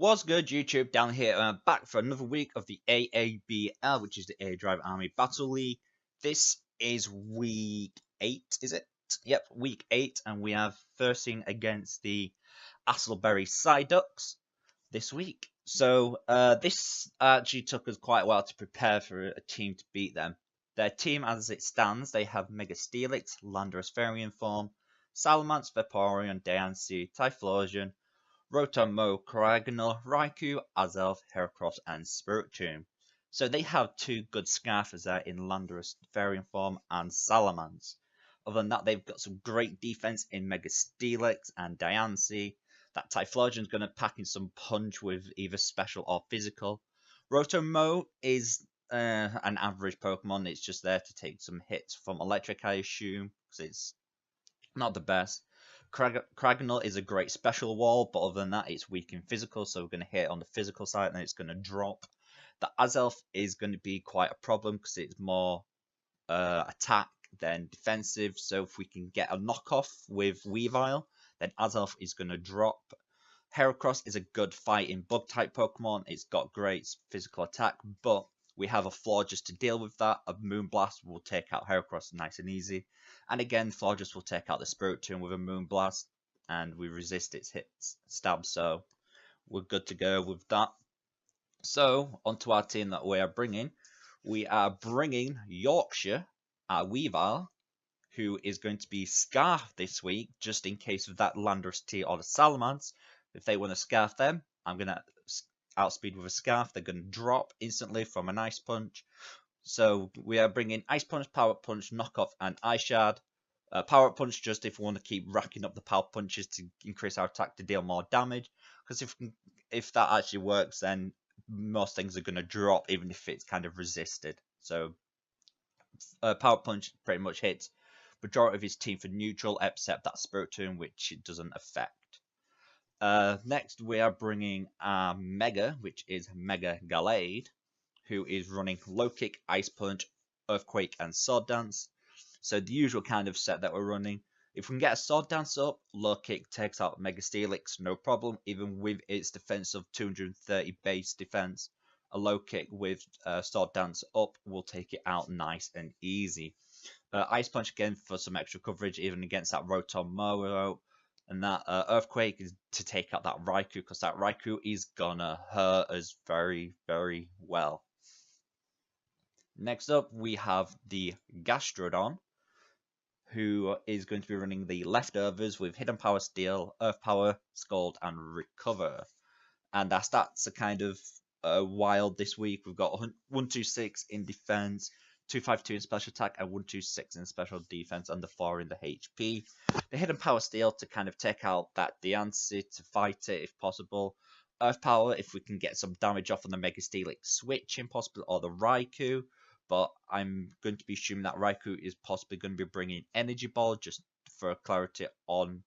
What's good, YouTube? Down here, back for another week of the AABL, which is the aDrive Army Battle League. This is week 8, is it? Yep, week 8, and we have first against the Aylesbury Psyducks this week. So this actually took us quite a while to prepare for a team to beat them. Their team, as it stands, they have Mega Steelix, Landorus Variant Form, Salamence, Vaporeon, Diancie, Typhlosion, Rotom, Cragganor, Raikou, Azelf, Heracross, and Spiritomb. So they have two good Scarfers there in Landorus Variant Form and Salamence. Other than that, they've got some great defense in Mega Steelix and Diancie. That Typhlosion is going to pack in some punch with either special or physical. Rotom is an average Pokemon. It's just there to take some hits from Electric, I assume, because it's not the best. Cragganor is a great special wall, but other than that, it's weak in physical, so we're going to hit on the physical side and it's going to drop. The Azelf is going to be quite a problem because it's more attack than defensive, so if we can get a knockoff with Weavile, then Azelf is going to drop. Heracross is a good fighting bug-type Pokemon. It's got great physical attack, but we have a Florges to deal with that. A Moonblast will take out Heracross nice and easy. And again, Florges will take out the Spiritomb with a Moonblast. And we resist its hits, stabs, so we're good to go with that. So, onto our team that we are bringing. We are bringing Yorkshire, our Weavile, who is going to be Scarf this week, just in case of that Landorus T or the Salamence. If they want to Scarf them, I'm going to outspeed with a Scarf. They're going to drop instantly from an Ice Punch. So we are bringing Ice Punch, Power Punch, Knockoff, and Ice Shard. Power Punch just if we want to keep racking up the Power Punches to increase our attack to deal more damage. Because if that actually works, then most things are going to drop, even if it's kind of resisted. So Power Punch pretty much hits majority of his team for neutral, except that Spiritomb, which it doesn't affect. Next, we are bringing our Mega, which is Mega Gallade, who is running Low Kick, Ice Punch, Earthquake, and Sword Dance. So the usual kind of set that we're running. If we can get a Sword Dance up, Low Kick takes out Mega Steelix, no problem, even with its defense of 230 base defense. A Low Kick with Sword Dance up will take it out nice and easy. Ice Punch again for some extra coverage, even against that Rotom. And that Earthquake is to take out that Raikou, because that Raikou is gonna hurt us very, very well. Next up, we have the Gastrodon, who is going to be running the Leftovers with Hidden Power Steel, Earth Power, Scald, and Recover. And our stats are kind of wild this week. We've got 126 in defense, 252 in special attack, and 126 in special defense, and the 4 in the HP. The Hidden Power Steel to kind of take out that Diancie to fight it if possible. Earth Power if we can get some damage off on the Mega Steelix switch impossible, or the Raikou. But I'm going to be assuming that Raikou is possibly going to be bringing Energy Ball, just for clarity on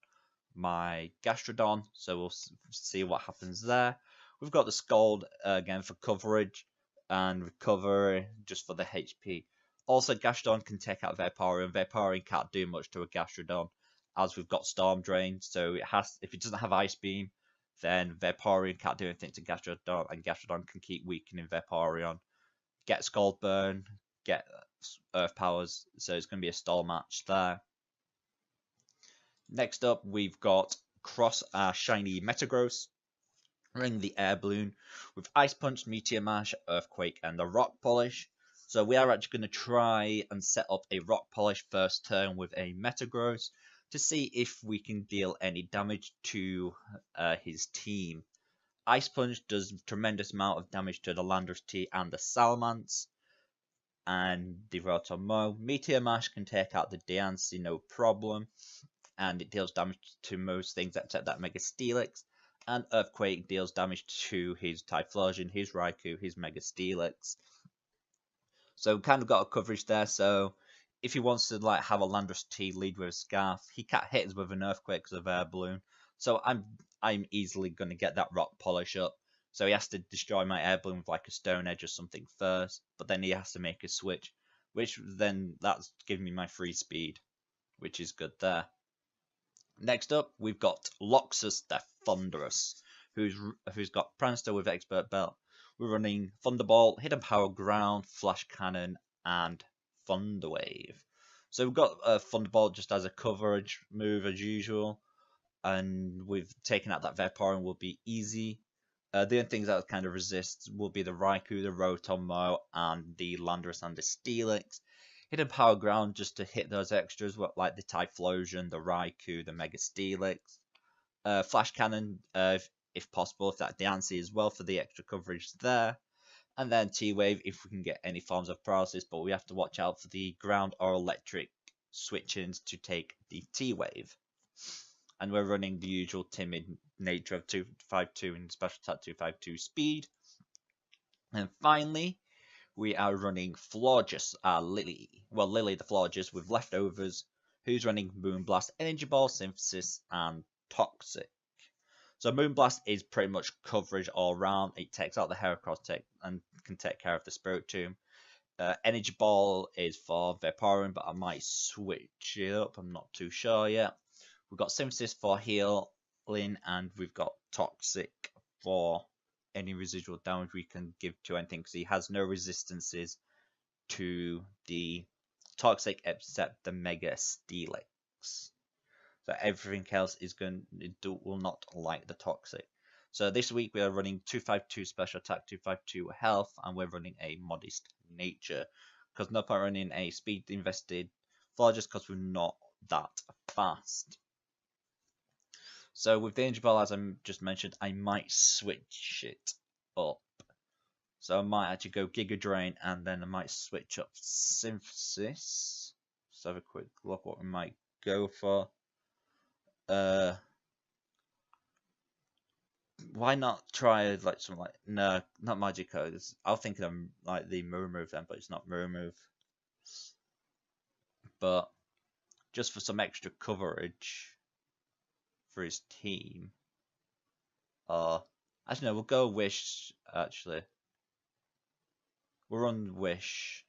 my Gastrodon. So we'll see what happens there. We've got the Scald again for coverage, and Recover just for the HP. Also, Gastrodon can take out Vaporeon. Vaporeon can't do much to a Gastrodon, as we've got Storm Drain. So it has, if it doesn't have Ice Beam, then Vaporeon can't do anything to Gastrodon, and Gastrodon can keep weakening Vaporeon. Get Scald Burn, get Earth Powers, so it's going to be a stall match there. Next up, we've got Cross our shiny Metagross, running the Air Balloon with Ice Punch, Meteor Mash, Earthquake, and the Rock Polish. So we are actually going to try and set up a Rock Polish first turn with a Metagross to see if we can deal any damage to his team. Ice Punch does a tremendous amount of damage to the Landorus T and the Salamence, and the Rotom. Meteor Mash can take out the Diancie, no problem, and it deals damage to most things except that Mega Steelix. And Earthquake deals damage to his Typhlosion, his Raikou, his Mega Steelix. So we kind of got a coverage there. So if he wants to like have a Landorus T lead with a Scarf, he can't hit us with an Earthquake because of Air Balloon. So I'm easily going to get that Rock Polish up. So he has to destroy my Air Balloon with like a Stone Edge or something first, but then he has to make a switch, which then that's giving me my free speed, which is good there. Next up, we've got Loxus the Thunderous, who's got Pranster with Expert Belt. We're running Thunderbolt, Hidden Power Ground, Flash Cannon, and Thunderwave. So we've got Thunderbolt just as a coverage move as usual, and we've taken out that Vaporeon will be easy. The only things that kind of resist will be the Raikou, the Rotomo, and the Landorus and the Steelix. Hidden Power Ground just to hit those extras, like the Typhlosion, the Raikou, the Mega Steelix. Flash Cannon, if possible, if that's the answer as well for the extra coverage there. And then T-Wave if we can get any forms of paralysis, but we have to watch out for the ground or electric switch-ins to take the T-Wave. And we're running the usual timid nature of 252 and special attack 252 speed. And finally, we are running Florges, Lily. Well, Lily the Florges with leftovers, who's running Moonblast, Energy Ball, Synthesis, and Toxic. So Moonblast is pretty much coverage all around. It takes out the Heracross tech and can take care of the Spirit Tomb. Energy Ball is for Vaporeon, but I might switch it up. I'm not too sure yet. We've got Synthesis for healing, and we've got Toxic for any residual damage we can give to anything, because he has no resistances to the Toxic except the Mega Steelix. So everything else is will not like the Toxic. So this week we are running 252 special attack, 252 health, and we're running a modest nature, because no point running a speed invested for just because we're not that fast. So with the Energy Ball, as I just mentioned, I might switch it up. So I might actually go Giga Drain, and then I might switch up Synthesis. Let's have a quick look what we might go for. Why not try like something like, no, not Magikarp. I'll think of like the Mirror Move then, but it's not Mirror Move. But just for some extra coverage for his team. Actually no, we'll go Wish. Actually, we'll run Wish,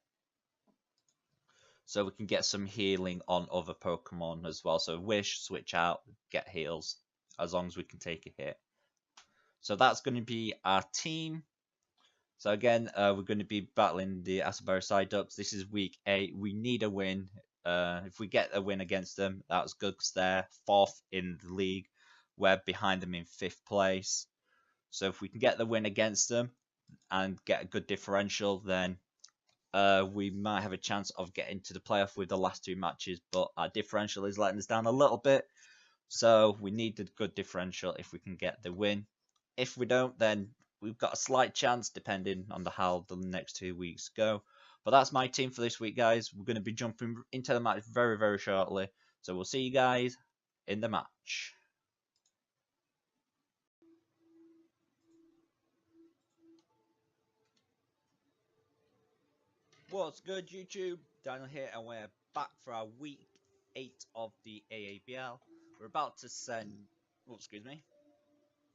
so we can get some healing on other Pokemon as well. So Wish, switch out, get heals, as long as we can take a hit. So that's going to be our team. So again, we're going to be battling the Aylesbury Psyducks. This is week 8. We need a win. If we get a win against them, that's good, because they're 4th in the league. We're behind them in 5th place. So if we can get the win against them and get a good differential, then we might have a chance of getting to the playoff with the last 2 matches. But our differential is letting us down a little bit. So we need a good differential if we can get the win. If we don't, then we've got a slight chance, depending on how the next 2 weeks go. But that's my team for this week, guys. We're going to be jumping into the match very, very shortly. So we'll see you guys in the match. What's good, YouTube? Daniel here, and we're back for our week 8 of the AABL. We're about to send... Oh, excuse me.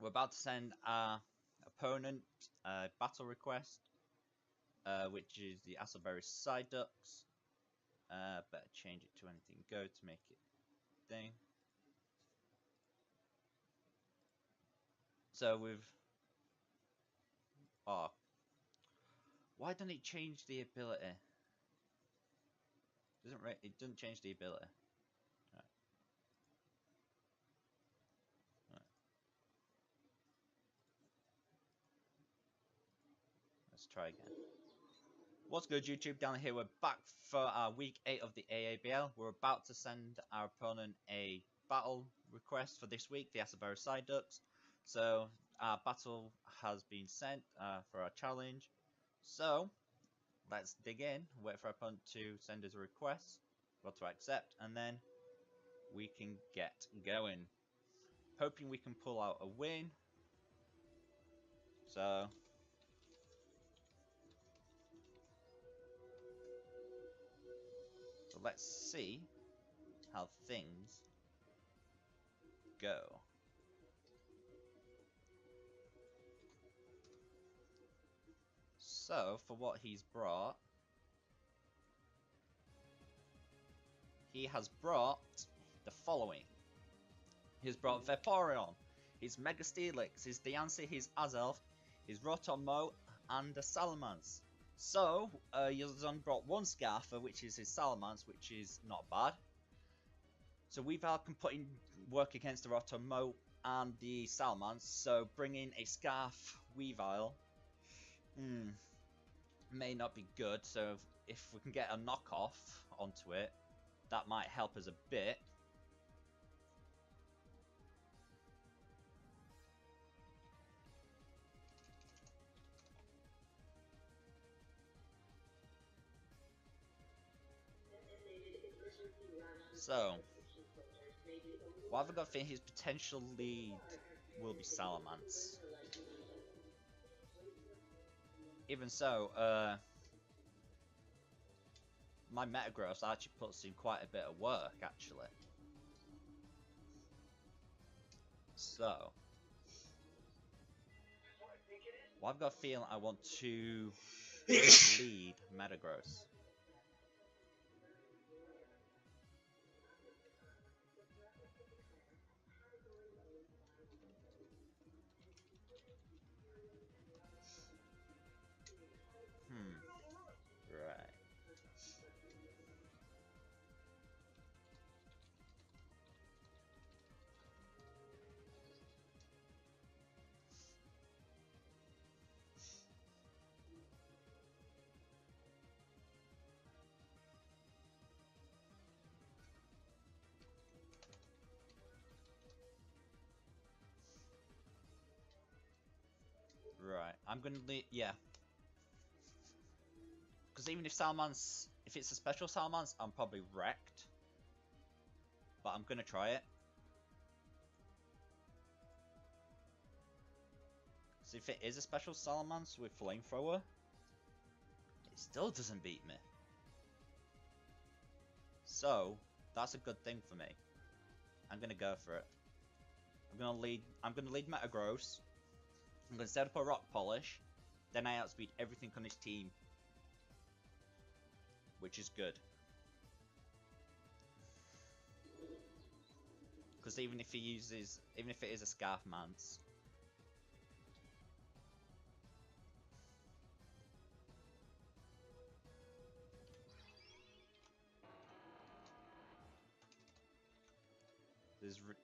We're about to send our opponent a battle request, which is the Aylesbury Psyducks. Better change it to anything go to make it thing. So we've... Oh. Why doesn't it change the ability? It doesn't change the ability. Right. Let's try again. What's good, YouTube? Down here, we're back for our week 8 of the AABL. We're about to send our opponent a battle request for this week, the Aylesbury Psyducks. So our battle has been sent for our challenge. So let's dig in, wait for our opponent to send us a request, go to accept, and then we can get going. Hoping we can pull out a win. So let's see how things go. So for what he's brought, he has brought the following. He's brought Vaporeon. his Mega Steelix, his Diancie, his Azelf, his Rotom-Mow, and a Salamence. So, he's only brought one Scarfer, which is his Salamence, which is not bad. So Weavile can put in work against the Rotom-Mow and the Salamence, so bringing a Scarf Weavile may not be good, so if we can get a knockoff onto it, that might help us a bit. So, what have I got for his potential lead will be Salamence. Even so, my Metagross actually puts in quite a bit of work, actually. So, well, I've got a feeling I want to lead Metagross. Right. Right, I'm gonna leave, yeah. Because even if Salamence, if it's a special Salamence, I'm probably wrecked. But I'm gonna try it. So if it is a special Salamence with Flamethrower, it still doesn't beat me. So, that's a good thing for me. I'm gonna go for it. I'm gonna lead Metagross. I'm gonna set up a Rock Polish. Then I outspeed everything on his team. Which is good. Because even if it is a Scarfmance,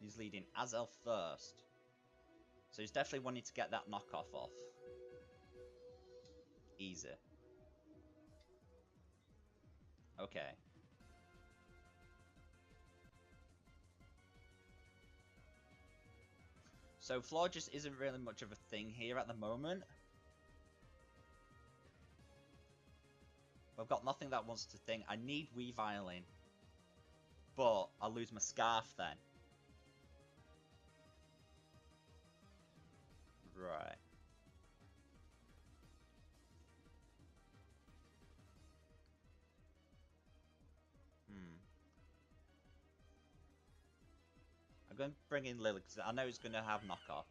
he's leading Azelf first. So he's definitely wanting to get that knockoff off. Easy. Okay. So Florges isn't really much of a thing here at the moment. I've got nothing that wants to think. I need Weavile in. But I'll lose my Scarf then. Right. I'm going to bring in Lily because I know it's going to have knockoff.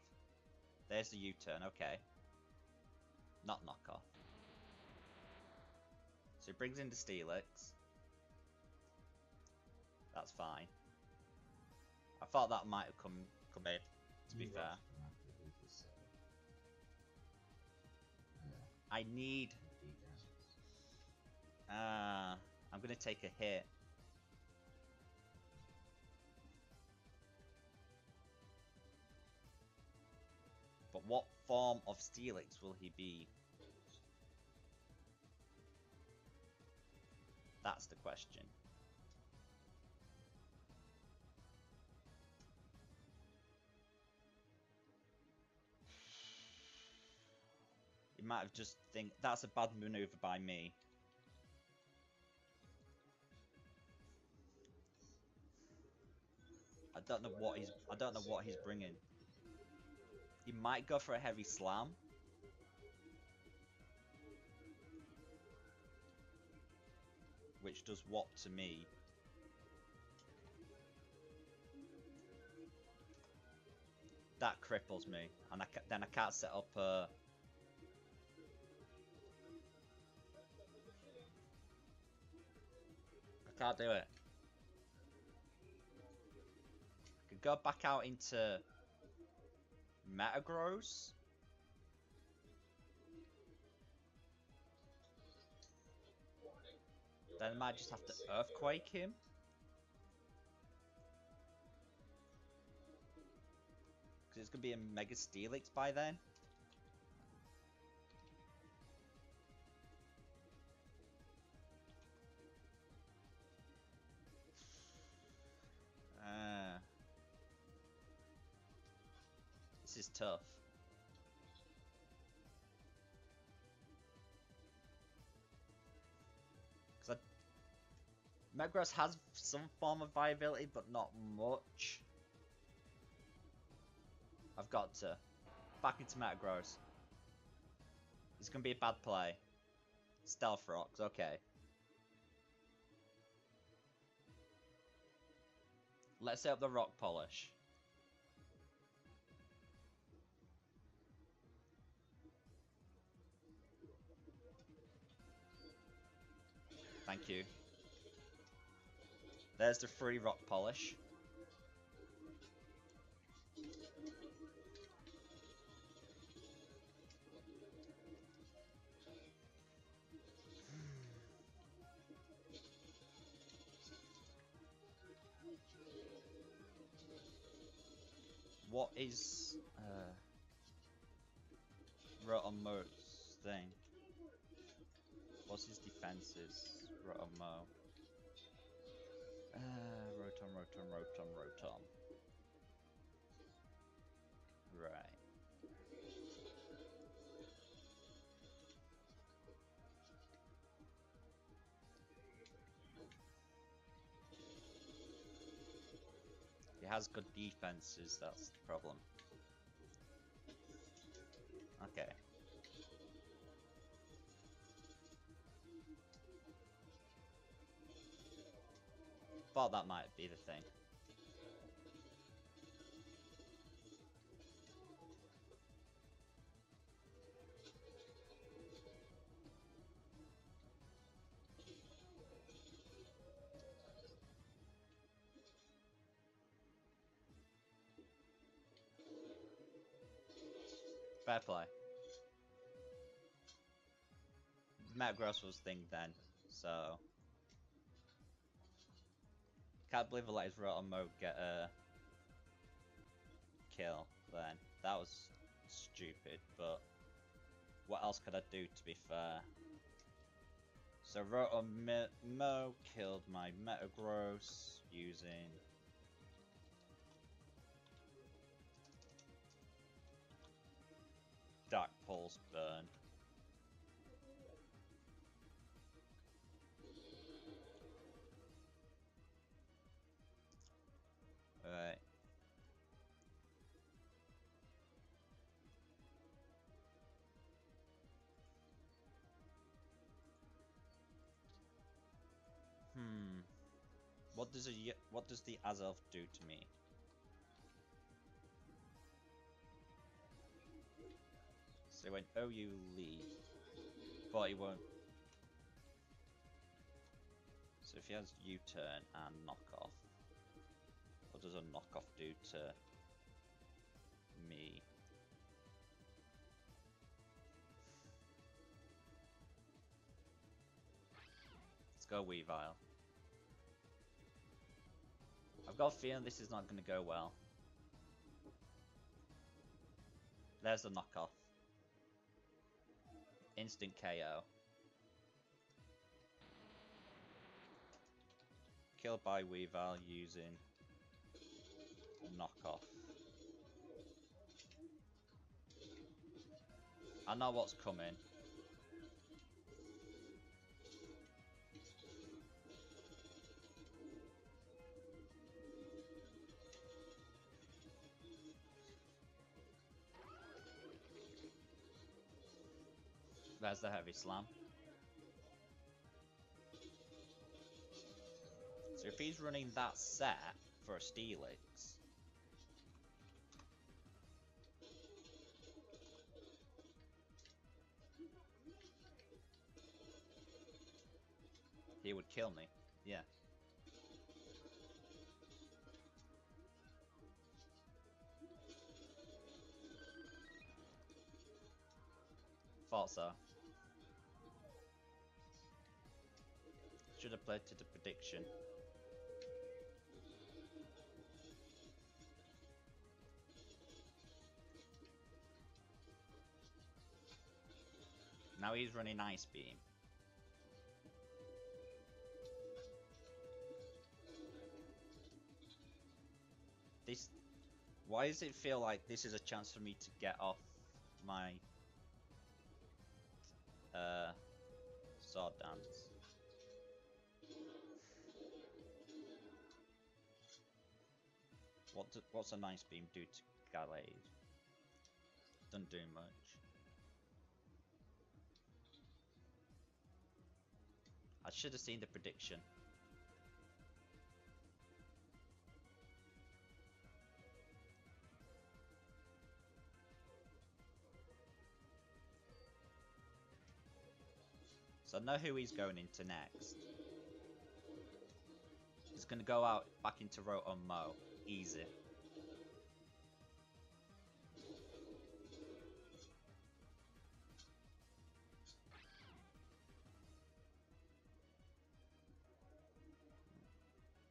There's the U-turn, okay. Not knockoff. So it brings in the Steelix. That's fine. I thought that might have come in, to be fair. I need... I'm going to take a hit. But what form of Steelix will he be? That's the question. You might have just think that's a bad maneuver by me. I don't know what he's bringing. He might go for a heavy slam. Which does what to me? That cripples me, and then I can't set up a... I can't do it. I could go back out into Metagross? Then I might just have to Earthquake him. Because it's going to be a Mega Steelix by then. This is tough. Because Metagross has some form of viability, but not much. I've got to. Back into Metagross. It's going to be a bad play. Stealth Rocks, okay. Let's set up the Rock Polish. Thank you. There's the free Rock Polish. What is Rotomo's thing? What's his defenses? Rotomo. Rotom. Right. He has good defenses, that's the problem. Okay. Thought that might be the thing. Fair play. Metagross was thing then, so can't believe I let his Rotom get a kill then. That was stupid, but what else could I do, to be fair? So Rotom killed my Metagross using Dark Pulse Burn. Alright. What does the Azelf do to me? So he went, oh, you leave. But he won't. So if he has U-turn and knockoff, what does a knockoff do to me? Let's go Weavile. I've got a feeling this is not going to go well. There's the knockoff. Instant KO. Killed by Weavile using a knockoff. I know what's coming. There's the heavy slam. So if he's running that set for a Steelix, he would kill me. Yeah. thought so. Should have played to the prediction. Now he's running Ice Beam. This... Why does it feel like this is a chance for me to get off my sword dance? What's an Ice Beam do to Gallade? Doesn't do much. I should have seen the prediction. So I know who he's going into next. He's going to go out back into Rotom Mo. Easy.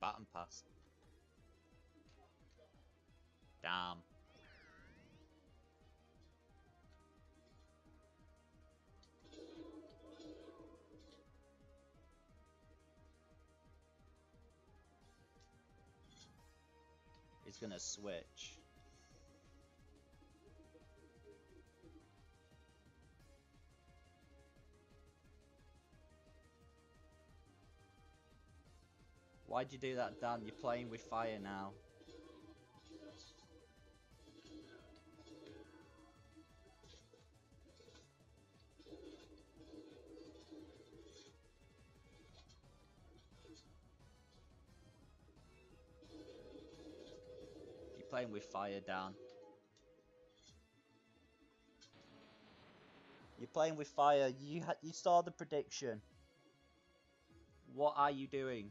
Baton pass. Damn. He's gonna switch. Why'd you do that, Dan? You're playing with fire now. You're playing with fire, Dan. You're playing with fire. You saw the prediction. What are you doing?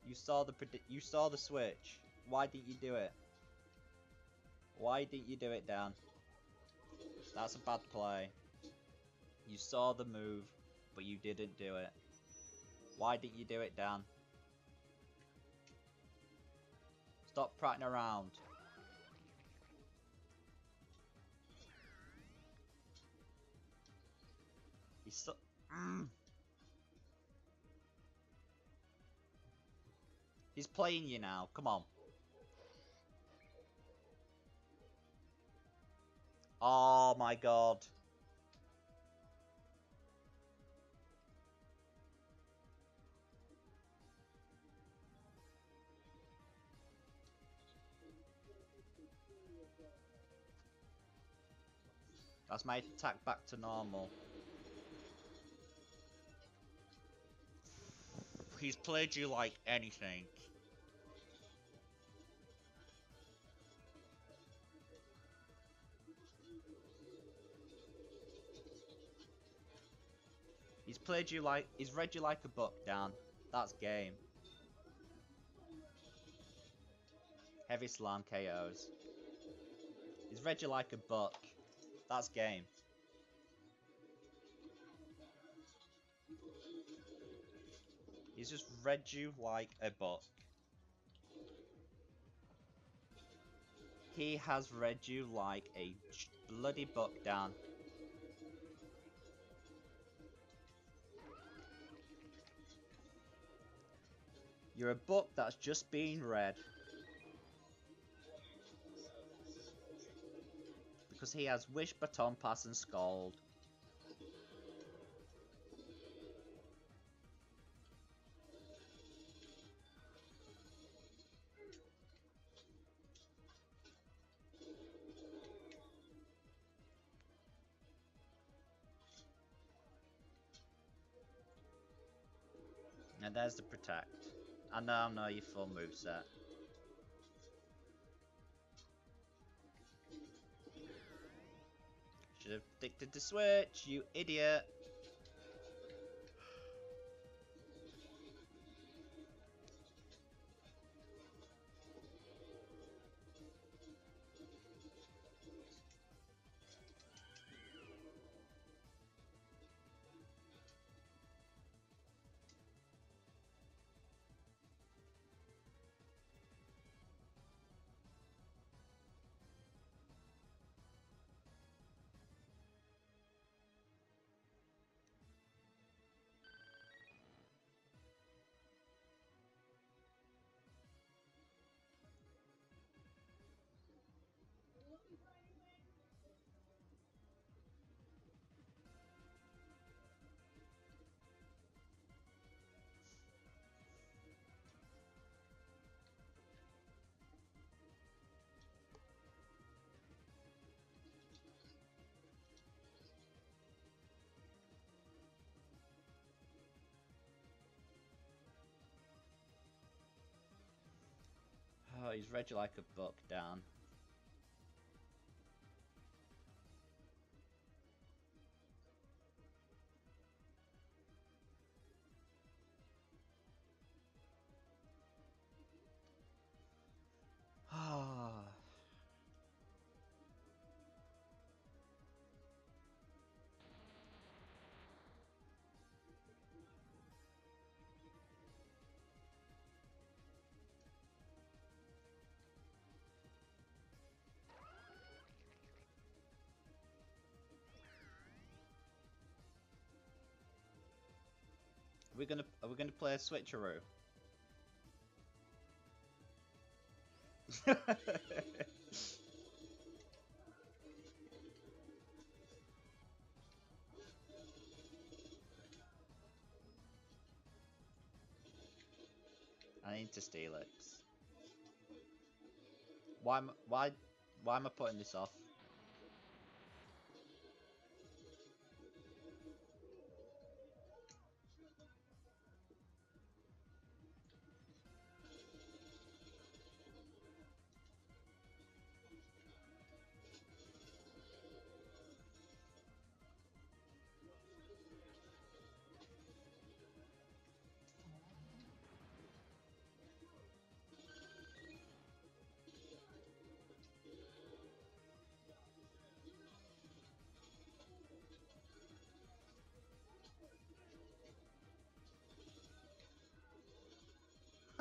You saw the switch. Why didn't you do it? Why didn't you do it, Dan? That's a bad play. You saw the move, but you didn't do it. Why didn't you do it, Dan? Stop prattling around. He's so... He's playing you now. Come on. Oh my god. That's my attack back to normal. He's played you like anything. He's played you like... He's read you like a book, Dan. That's game. Heavy slam KOs. He's read you like a book. That's game. He's just read you like a book. He has read you like a bloody book, Dan. You're a book that's just being read. Because he has Wish, Baton Pass and Scald. And there's the protect. I now know your full moveset. Should have predicted the switch, you idiot. he's read you like a book, Dan. Ah. Are we gonna play a switcheroo? I need to steal it. Why am I putting this off?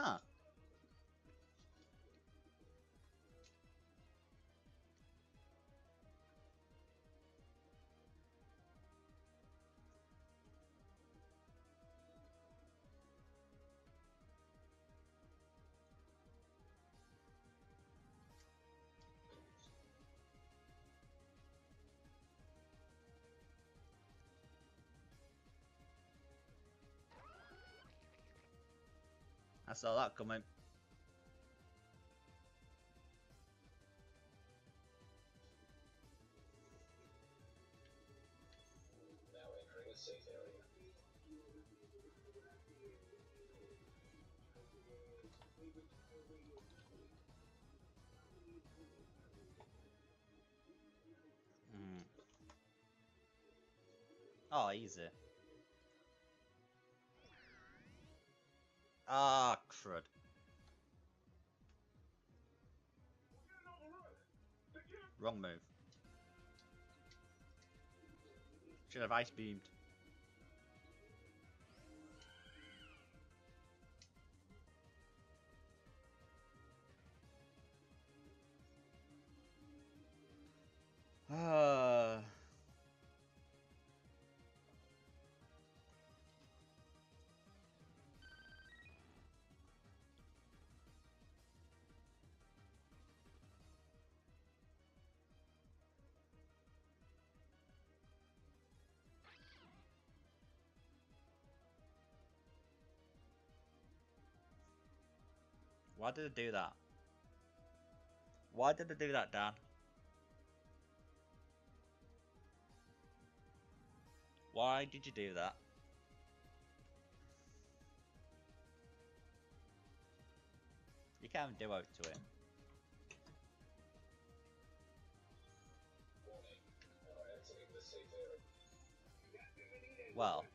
Huh. I saw that coming. Now entering a safe area. Oh, easy. Ah, crud. Wrong move. Should have ice beamed. Ah. Why did I do that? Why did I do that, Dan? Why did you do that? You can't do out to him. Warning. Now entering the safe area. Well.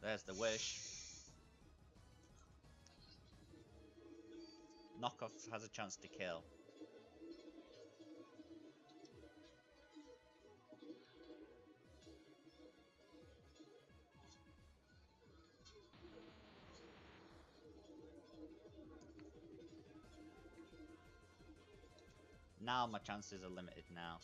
There's the wish. Knockoff has a chance to kill. Now my chances are limited now.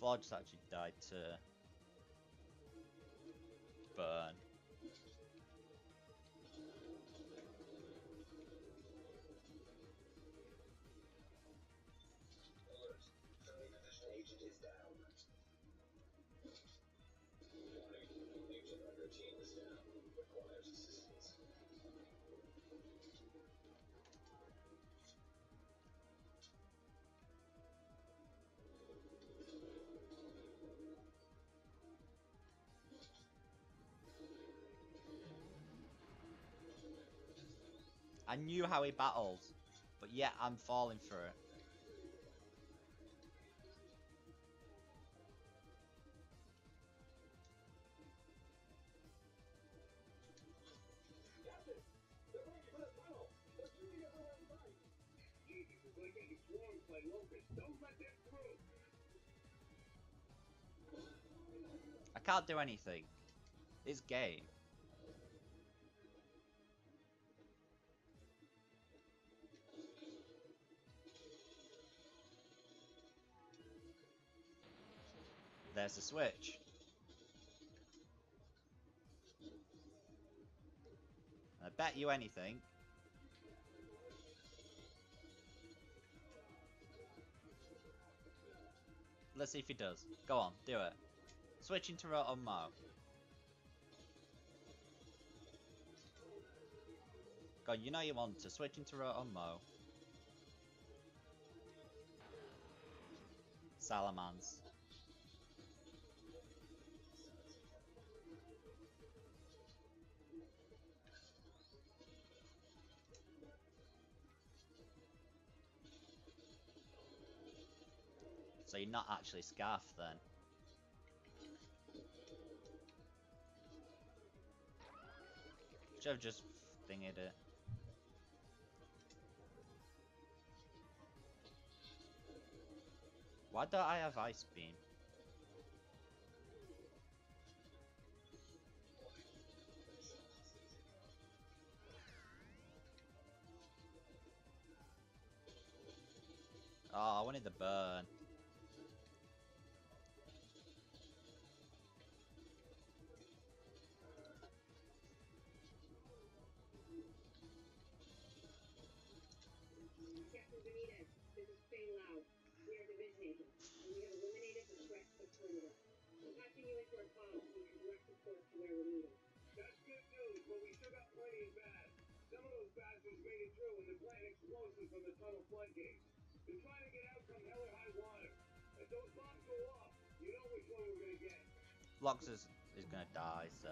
Floor just actually died to burn. Alert. Friendly division agent is down. Warning. Agent on your team is down. Requires assistance. I knew how he battled, but yet I'm falling for it. I can't do anything. This game. There's the switch. I bet you anything. Let's see if he does. Go on, do it. Switching to Roto Mo. Go on, you know you want to. Switching to Roto Mo. Salamans. So you're not actually Scarf then. Should have just thinged it. Why don't I have Ice Beam? Oh, I wanted the burn. Locks is gonna die, so.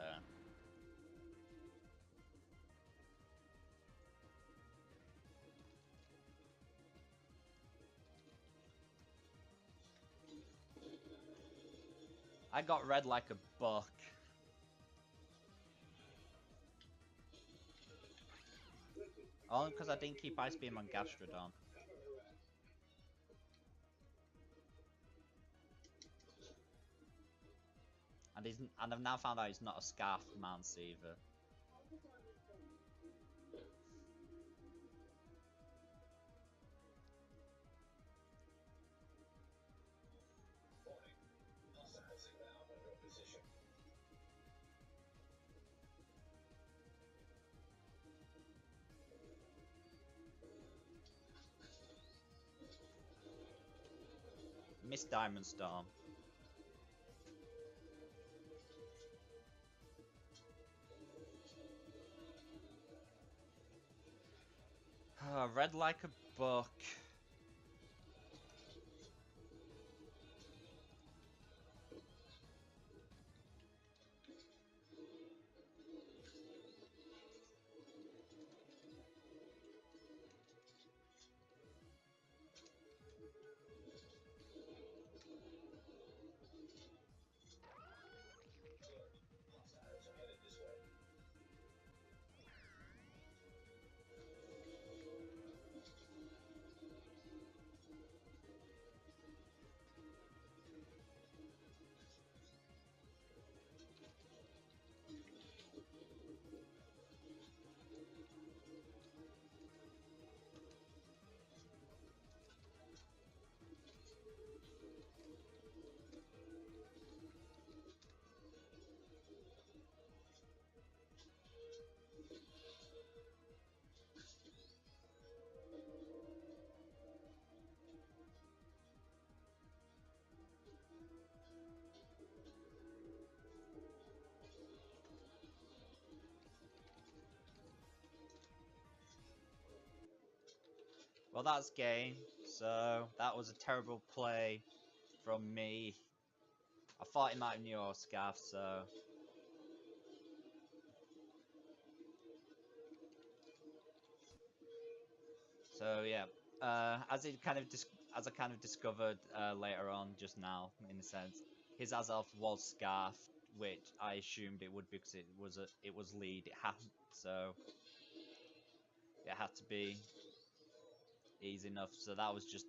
I got red like a buck. Only because I didn't keep Ice Beam on Gastrodon. And I've now found out he's not a Scarf Mance either. Miss Diamond Storm. Red like a buck. Well, that's game. So that was a terrible play from me. I thought he might have knew Scarf, so. So yeah, as I kind of discovered later on just now, in a sense, his Azelf was scarfed, which I assumed it would be because it was lead. It had so it had to be easy enough. So that was just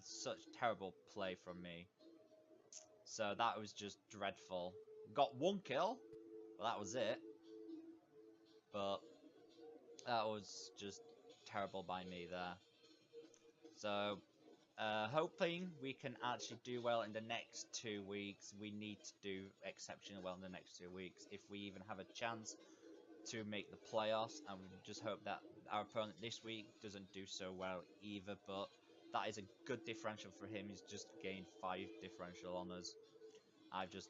such terrible play from me. So that was just dreadful. Got one kill, well, that was it. But that was just terrible by me there. So hoping we can actually do well in the next 2 weeks. We need to do exceptionally well in the next 2 weeks if we even have a chance to make the playoffs. And we just hope that our opponent this week doesn't do so well either. But that is a good differential for him. He's just gained 5 differential on us. I just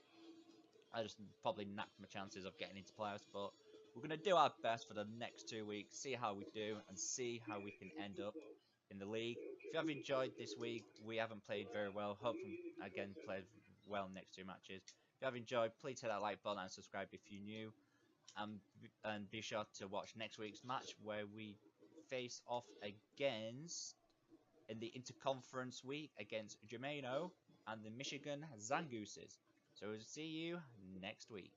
probably knacked my chances of getting into playoffs, but we're going to do our best for the next 2 weeks, see how we do, and see how we can end up in the league. If you have enjoyed this week, we haven't played very well. Hopefully, again, played well next 2 matches. If you have enjoyed, please hit that like button and subscribe if you're new. And be sure to watch next week's match where we face off against, in the interconference week, against Germano and the Michigan Zangooses. So we'll see you next week.